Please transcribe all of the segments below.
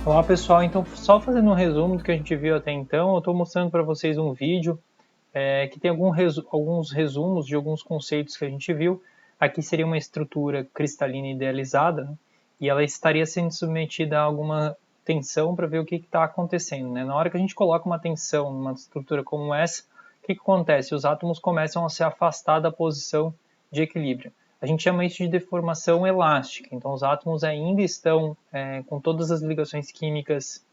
Olá pessoal, então só fazendo um resumo do que a gente viu até então, eu estou mostrando para vocês um vídeo que tem alguns resumos de alguns conceitos que a gente viu. Aqui seria uma estrutura cristalina idealizada, né? E ela estaria sendo submetida a alguma tensão para ver o que está acontecendo, né? Na hora que a gente coloca uma tensão numa estrutura como essa, o que acontece? Os átomos começam a se afastar da posição de equilíbrio. A gente chama isso de deformação elástica. Então, os átomos ainda estão com todas as ligações químicas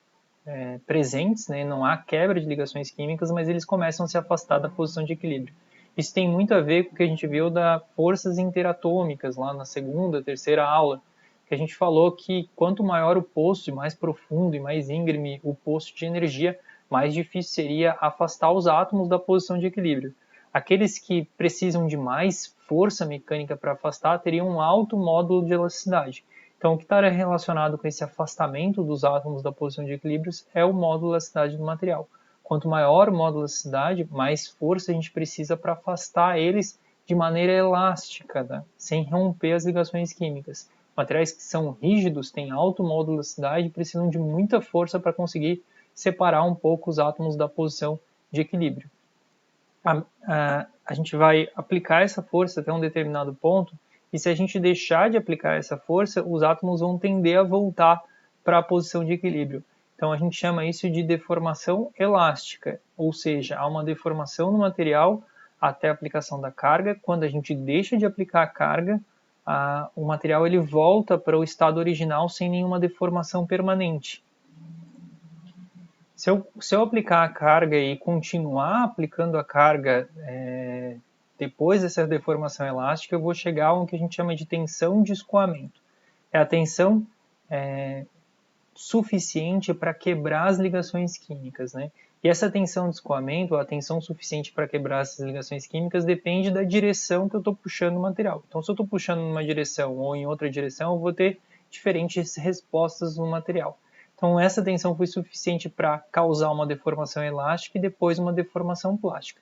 presentes, né? Não há quebra de ligações químicas, mas eles começam a se afastar da posição de equilíbrio. Isso tem muito a ver com o que a gente viu das forças interatômicas lá na segunda, terceira aula, que a gente falou que quanto maior o poço, e mais profundo e mais íngreme o poço de energia, mais difícil seria afastar os átomos da posição de equilíbrio. Aqueles que precisam de mais força mecânica para afastar teriam um alto módulo de elasticidade. Então, o que está relacionado com esse afastamento dos átomos da posição de equilíbrios é o módulo de elasticidade do material. Quanto maior o módulo de elasticidade, mais força a gente precisa para afastar eles de maneira elástica, né? Sem romper as ligações químicas. Materiais que são rígidos, têm alto módulo de elasticidade, precisam de muita força para conseguir separar um pouco os átomos da posição de equilíbrio. A gente vai aplicar essa força até um determinado ponto, e se a gente deixar de aplicar essa força, os átomos vão tender a voltar para a posição de equilíbrio. Então a gente chama isso de deformação elástica, ou seja, há uma deformação no material até a aplicação da carga. Quando a gente deixa de aplicar a carga, o material ele volta para o estado original sem nenhuma deformação permanente. Se eu aplicar a carga e continuar aplicando a carga depois dessa deformação elástica, eu vou chegar a um que a gente chama de tensão de escoamento. É a tensão suficiente para quebrar as ligações químicas, né? E essa tensão de escoamento, a tensão suficiente para quebrar essas ligações químicas, depende da direção que eu estou puxando o material. Então, se eu estou puxando numa direção ou em outra direção, eu vou ter diferentes respostas no material. Então, essa tensão foi suficiente para causar uma deformação elástica e depois uma deformação plástica.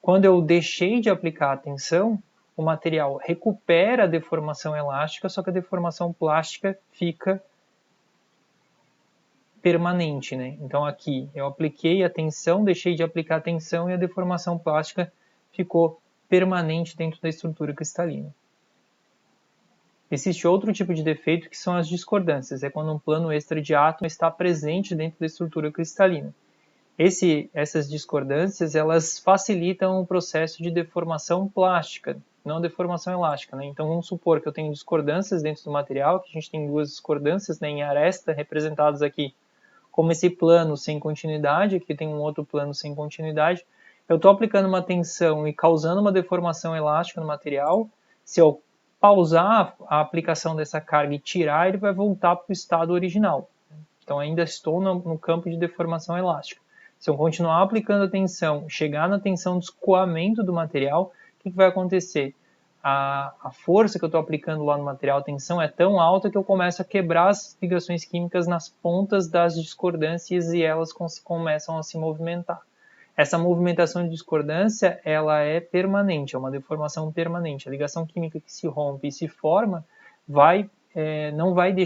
Quando eu deixei de aplicar a tensão, o material recupera a deformação elástica, só que a deformação plástica fica permanente, né? Então aqui eu apliquei a tensão, deixei de aplicar a tensão e a deformação plástica ficou permanente dentro da estrutura cristalina. Existe outro tipo de defeito que são as discordâncias, é quando um plano extra de átomo está presente dentro da estrutura cristalina. Essas discordâncias elas facilitam o processo de deformação plástica, não deformação elástica, né? Então vamos supor que eu tenho discordâncias dentro do material, que a gente tem duas discordâncias, né, em aresta representadas aqui como esse plano sem continuidade, aqui tem um outro plano sem continuidade, eu estou aplicando uma tensão e causando uma deformação elástica no material. Se eu pausar a aplicação dessa carga e tirar, ele vai voltar para o estado original. Então ainda estou no campo de deformação elástica. Se eu continuar aplicando a tensão, chegar na tensão de escoamento do material, o que vai acontecer? A força que eu estou aplicando lá no material, a tensão é tão alta que eu começo a quebrar as ligações químicas nas pontas das discordâncias e elas começam a se movimentar. Essa movimentação de discordância ela é permanente, é uma deformação permanente. A ligação química que se rompe e se forma não vai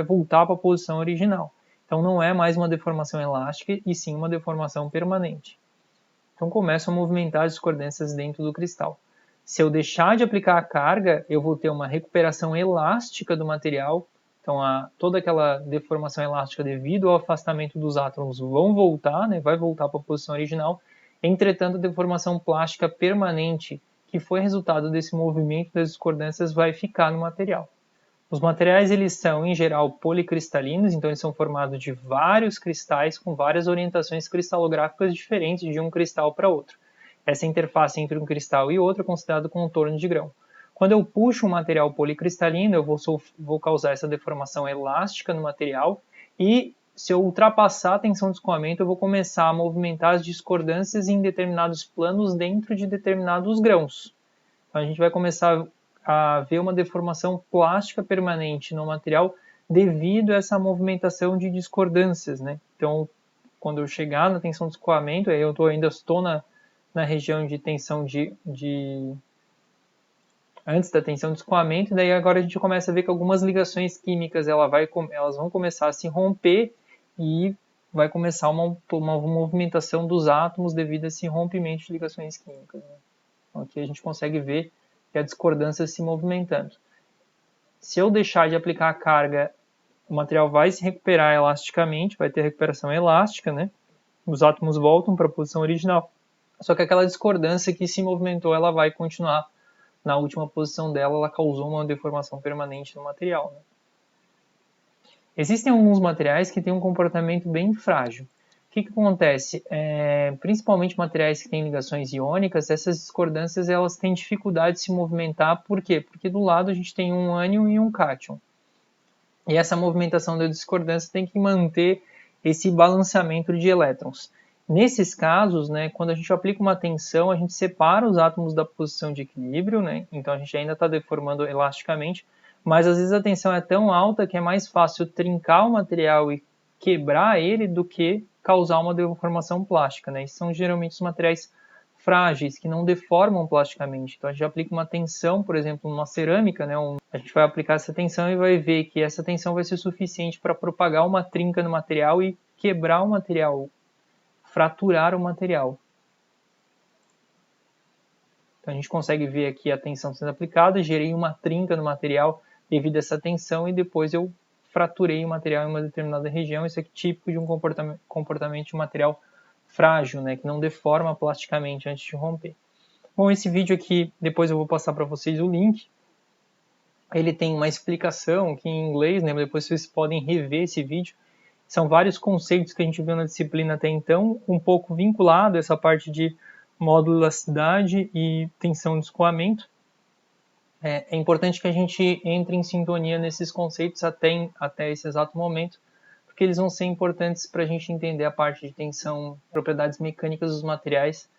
voltar para a posição original. Então não é mais uma deformação elástica e sim uma deformação permanente. Então começam a movimentar as discordâncias dentro do cristal. Se eu deixar de aplicar a carga, eu vou ter uma recuperação elástica do material. Então, toda aquela deformação elástica devido ao afastamento dos átomos vão voltar, né? Vai voltar para a posição original. Entretanto, a deformação plástica permanente, que foi resultado desse movimento das discordâncias, vai ficar no material. Os materiais eles são, em geral, policristalinos, então eles são formados de vários cristais com várias orientações cristalográficas diferentes de um cristal para outro. Essa interface entre um cristal e outro é considerada contorno de grão. Quando eu puxo um material policristalino, eu vou causar essa deformação elástica no material e se eu ultrapassar a tensão de escoamento, eu vou começar a movimentar as discordâncias em determinados planos dentro de determinados grãos. Então a gente vai começar a ver uma deformação plástica permanente no material devido a essa movimentação de discordâncias, né? Então, quando eu chegar na tensão de escoamento, aí eu ainda estou na região de tensão de antes da tensão de escoamento, e daí agora a gente começa a ver que algumas ligações químicas elas vão começar a se romper e vai começar uma movimentação dos átomos devido a esse rompimento de ligações químicas. Né? Então aqui a gente consegue ver que a discordância se movimentando. Se eu deixar de aplicar a carga, o material vai se recuperar elasticamente, vai ter recuperação elástica, né? Os átomos voltam para a posição original. Só que aquela discordância que se movimentou, ela vai continuar na última posição dela, ela causou uma deformação permanente no material. Né? Existem alguns materiais que têm um comportamento bem frágil. O que acontece? Principalmente materiais que têm ligações iônicas, essas discordâncias elas têm dificuldade de se movimentar. Por quê? Porque do lado a gente tem um ânion e um cátion. E essa movimentação da discordância tem que manter esse balanceamento de elétrons. Nesses casos, né, quando a gente aplica uma tensão, a gente separa os átomos da posição de equilíbrio, né, então a gente ainda está deformando elasticamente, mas às vezes a tensão é tão alta que é mais fácil trincar o material e quebrar ele do que causar uma deformação plástica. Né? Esses são geralmente os materiais frágeis, que não deformam plasticamente. Então a gente aplica uma tensão, por exemplo, numa cerâmica, né, a gente vai aplicar essa tensão e vai ver que essa tensão vai ser suficiente para propagar uma trinca no material e quebrar o material, fraturar o material. Então a gente consegue ver aqui a tensão sendo aplicada, gerei uma trinca no material devido a essa tensão e depois eu fraturei o material em uma determinada região. Isso é típico de um comportamento de um material frágil, né, que não deforma plasticamente antes de romper. Bom, esse vídeo aqui, depois eu vou passar para vocês o link. Ele tem uma explicação aqui em inglês, né, depois vocês podem rever esse vídeo. São vários conceitos que a gente viu na disciplina até então, um pouco vinculado a essa parte de módulo elasticidade e tensão de escoamento. É importante que a gente entre em sintonia nesses conceitos até esse exato momento, porque eles vão ser importantes para a gente entender a parte de tensão, propriedades mecânicas dos materiais